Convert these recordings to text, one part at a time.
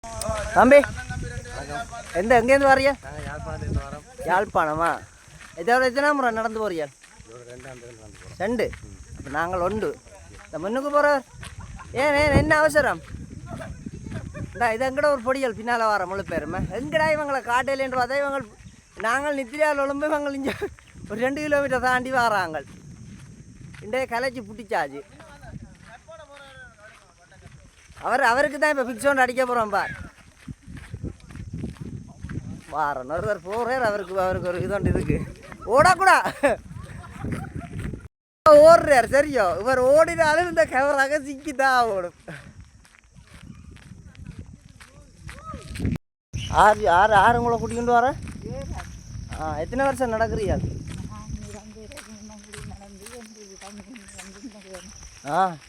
தம்பி எங்கேருந்து வரையா? யாழ்ப்பாணமா? எத்தனை முறை நடந்து போறியா? 2. அப்போ நாங்கள் 1. இந்த முன்னுக்கு போகிறவர் என்ன அவசரம்? இது எங்கட ஒரு பொடியல் பின்னால் வர முழு பேருமே எங்கடா இவங்களை காட்டையிலேன்று பார்த்தா இவங்க நாங்கள் நித்திரியால் ஒழும்பு இவங்க இங்கே ஒரு 2 கிலோமீட்டர் தாண்டி வராங்க. இன்றைய கலைச்சி புட்டிச்சாச்சு. அவருக்கு தான் இப்போ ஃபிக்ஸ் ஒன்று அடிக்க போகிறோம் பார். வாரம் ஒருத்தர் போகிறார். அவருக்கு ஒரு இதொண்டு இருக்கு. ஓடக்கூடா ஓடுறார். சரியோ இவர் ஓடினாலும் இந்த கவராக சிக்கிதான் ஓடும். ஆறு உங்களை கூட்டிகிட்டு வர. எத்தனை வருஷம் நடக்கிறீங்க?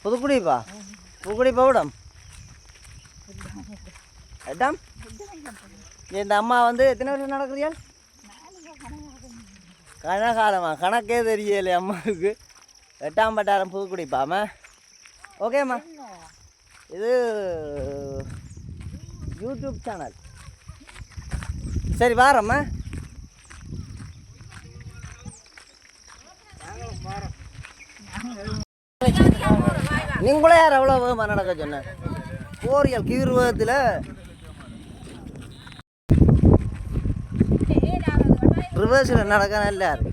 புதுக்குடிப்பா. புதுக்குடி போவிடம் எட்டாம். இந்த அம்மா வந்து எத்தனை வருஷம் நடக்கிறீங்க? கணக்காலம்மா கணக்கே தெரியலை அம்மாவுக்கு. 8ஆம் பட்டாரம் புதுக்குடிப்பாம்மா. ஓகேம்மா, இது யூடியூப் சேனல். சரி வாரம்மா. நீங்களே யார் எவ்வளோ வேகமாக நடக்க சொன்ன? போரியல் கீர்வகத்தில் ரிவர்ஸில் நடக்க நல்லா இருக்கு.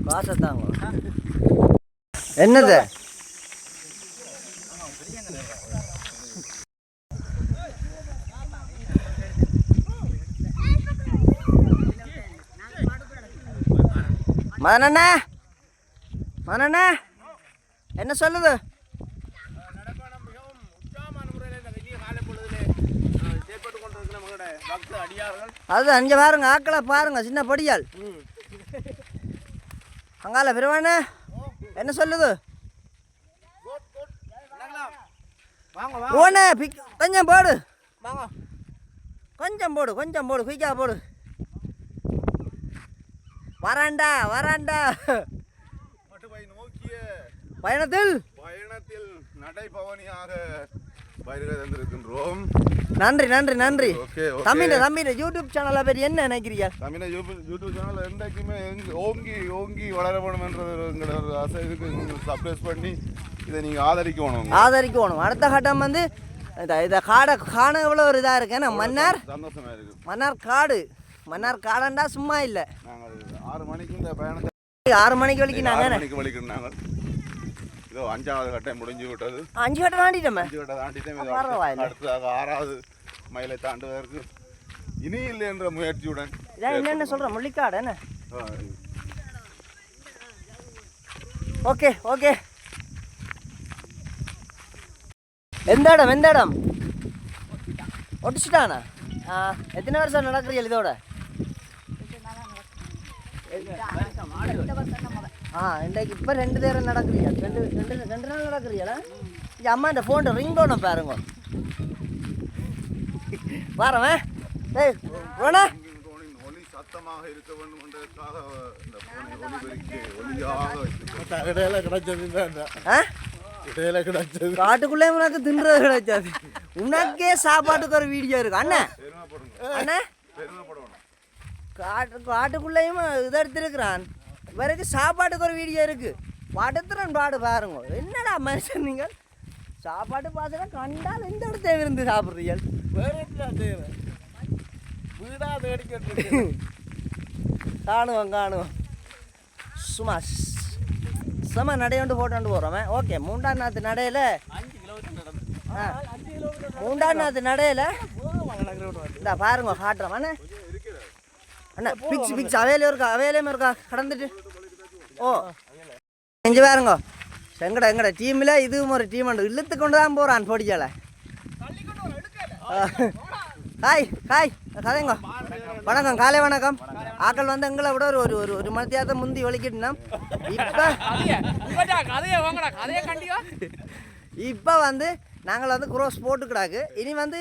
காசை தாங்க. என்னது மனண்ணா என்ன சொல்லுது? அது அங்கே பாருங்க, ஆக்களை பாருங்க, சின்ன படியால் அங்கால பிறவானே என்ன சொல்லுது? ஓனே கொஞ்சம் போடு, கொஞ்சம் போடு குயிக்கா போடு. வராண்டா பயணத்தில் நடைபவனியாக வருகின்றோம். நன்றி தம்பி யூடியூப் சேனலை பேர் என்ன நினைக்கிறீங்க? தமிழ் யூடியூப் சேனல் என்றைக்குமே ஓங்கி வளர வேணும் என்ற ஒரு ஆசை இதுக்கு சப்ஸ்கிரைப் பண்ணி இதை நீங்கள் ஆதரிக்கணும். அடுத்த கட்டம் வந்து இதை காண எவ்வளோ ஒரு இதாக இருக்கு. ஏன்னா சந்தோஷமா இருக்கு. மன்னார் காடண்டா சும்மா இல்லை. நாங்கள் 6 மணிக்கு இந்த பயணத்தை 6 மணிக்கு வலிக்கு நாங்கள் இதோ 5ஆவது கட்டம் முடிஞ்சு விட்டது. 5 கட்டம் தாண்டிட்டோம். அடுத்ததாக 6ஆவது மைலை தாண்டுவதற்கு இனி இல்லை என்ற முயற்சியுடன் என்ன சொல்கிறேன் முள்ளிக்காடு என்ன. ஓகே எந்த இடம் ஒட்டிச்சிட்டானா? எத்தனை வருஷம் நடக்கிறீங்க இதோட? இன்றைக்கு இப்போ 2 நேரம் நடக்கிறீங்க. 2 நாள் நடக்கிறீங்களா? இந்த அம்மா இந்த ஃபோன் ரிங் டோனை பாருங்க. வரவன் ரோனா ஒலி சத்தமாக இருக்க வேண்டும் என்றதுக்காக இந்த கிடைச்சது. காட்டுக்குள்ளே உனக்கு தின்றது கிடைச்சாது. உனக்கே சாப்பாட்டுக்கு ஒரு வீடியோ இருக்கு அண்ணே. காட்டுக்குள்ளேயும் இதை எடுத்துருக்குறான். இவருக்கு சாப்பாட்டுக்கு ஒரு வீடியோ இருக்கு. படுத்துறன் பாருங்க. என்னடா மனுஷன் நீங்கள் சாப்பாட்டு பார்த்துனா கண்டால் எந்த இடத்த இருந்து சாப்பிட்றீங்க? காணுவோம் சும்மா சும்மா நடையோண்டு போட்டோண்டு போகிறோமே. ஓகே, 3ஆம் நாத்து நடையில் 3ஆம் நாத்து நடையில் இந்த பாருங்க காட்டுறோம் அண்ணா. பிக்ஸ் அவையிலேயும் இருக்கா கடந்துட்டு. செஞ்சு பாருங்க. எங்கட டீமில் இதுவும் ஒரு டீம் உண்டு. இழுத்து கொண்டு தான் போகிறான் பொடியால். ஹாய் கதைங்க. வணக்கம், காலை வணக்கம். ஆக்கள் வந்து எங்களை விட ஒரு மணித்தியாரத்தை முந்தி வலிக்கிட்டுனா இப்போ வந்து நாங்கள் வந்து குரோஸ் போட்டுக்கிடாக்கு. இனி வந்து